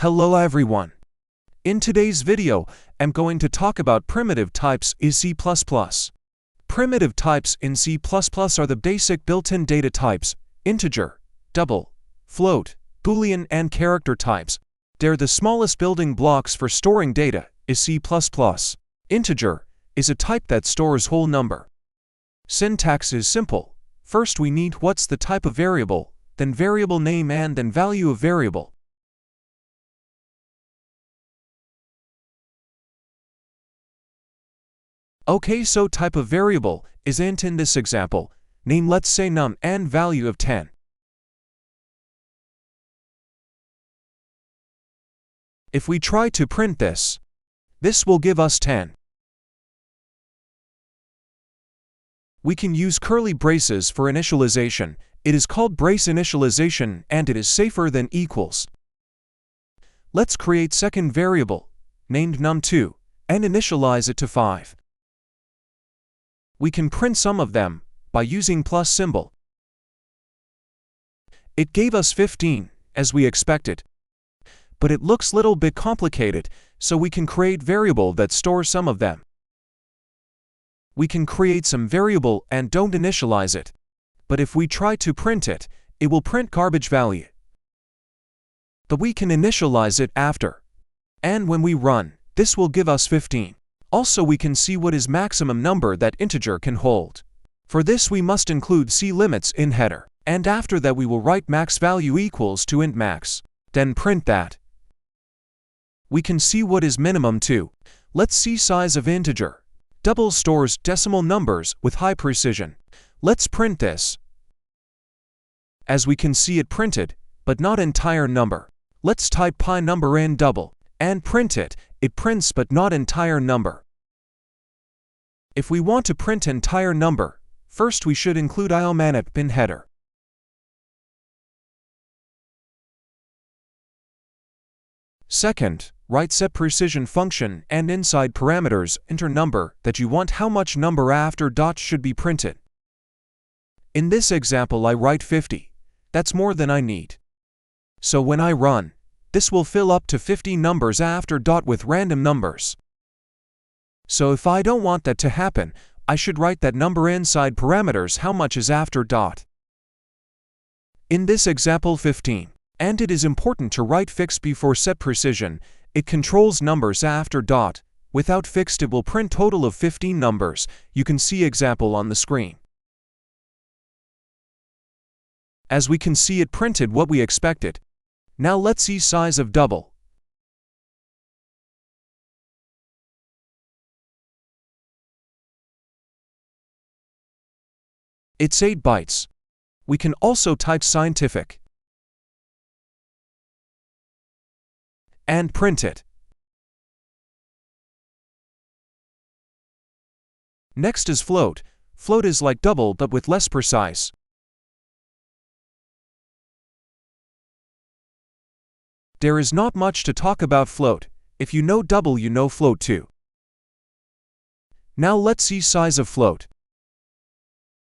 Hello everyone. In today's video, I'm going to talk about primitive types in C++. Primitive types in C++ are the basic built-in data types: integer, double, float, Boolean, and character types. They're the smallest building blocks for storing data in C++. Integer is a type that stores whole number. Syntax is simple. First we need what's the type of variable, then variable name, and then value of variable. Okay, so type of variable is int in this example. Name, let's say num, and value of 10. If we try to print this will give us 10. We can use curly braces for initialization. It is called brace initialization and it is safer than equals. Let's create second variable, named num2, and initialize it to 5. We can print some of them by using plus symbol. It gave us 15, as we expected. But it looks little bit complicated, so we can create variable that stores some of them. We can create some variable and don't initialize it. But if we try to print it, it will print garbage value. But we can initialize it after. And when we run, this will give us 15. Also we can see what is maximum number that integer can hold. For this we must include C limits in header, and after that we will write max value equals to int max, then print that. We can see what is minimum too. Let's see size of integer. Double stores decimal numbers with high precision. Let's print this. As we can see it printed, but not entire number. Let's type pi number in double, and print it. It prints but not entire number. If we want to print entire number, first we should include iomanip in header. Second, write set precision function and inside parameters enter number that you want how much number after dot should be printed. In this example I write 50. That's more than I need. So when I run, this will fill up to 50 numbers after dot with random numbers. So if I don't want that to happen, I should write that number inside parameters how much is after dot. In this example 15. And it is important to write fixed before set precision. It controls numbers after dot. Without fixed it will print total of 15 numbers. You can see example on the screen. As we can see it printed what we expected. Now let's see size of double. It's 8 bytes. We can also type scientific and print it. Next is float. Float is like double but with less precise. There is not much to talk about float. If you know double, you know float too. Now let's see size of float.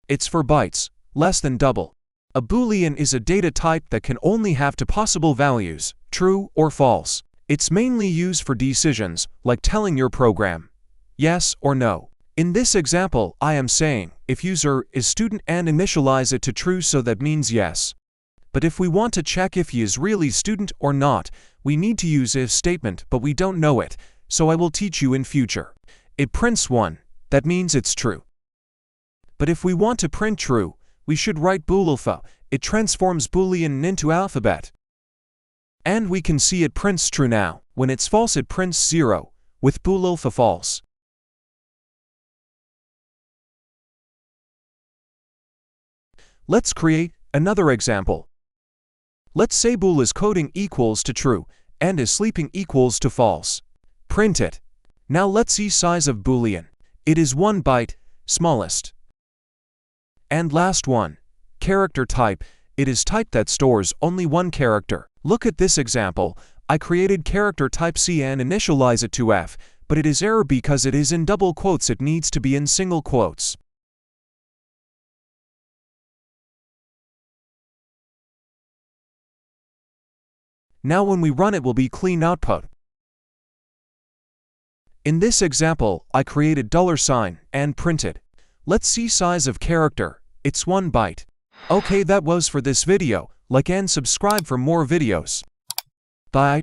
It's 4 bytes, less than double. A Boolean is a data type that can only have two possible values, true or false. It's mainly used for decisions, like telling your program yes or no. In this example, I am saying, if user is student and initialize it to true, so that means yes. But if we want to check if he is really student or not, we need to use if statement, but we don't know it, so I will teach you in future. It prints 1, that means it's true. But if we want to print true, we should write bool alpha. It transforms Boolean into alphabet. And we can see it prints true now. When it's false it prints 0, with bool alpha false. Let's create another example. Let's say bool is coding equals to true, and is sleeping equals to false. Print it. Now let's see size of Boolean. It is 1 byte, smallest. And last one, character type. It is type that stores only one character. Look at this example. I created character type C and initialize it to F, but it is error because it is in double quotes. It needs to be in single quotes. Now when we run it will be clean output. In this example, I created $sign and printed. Let's see size of character. It's 1 byte. Okay, that was for this video. Like and subscribe for more videos. Bye.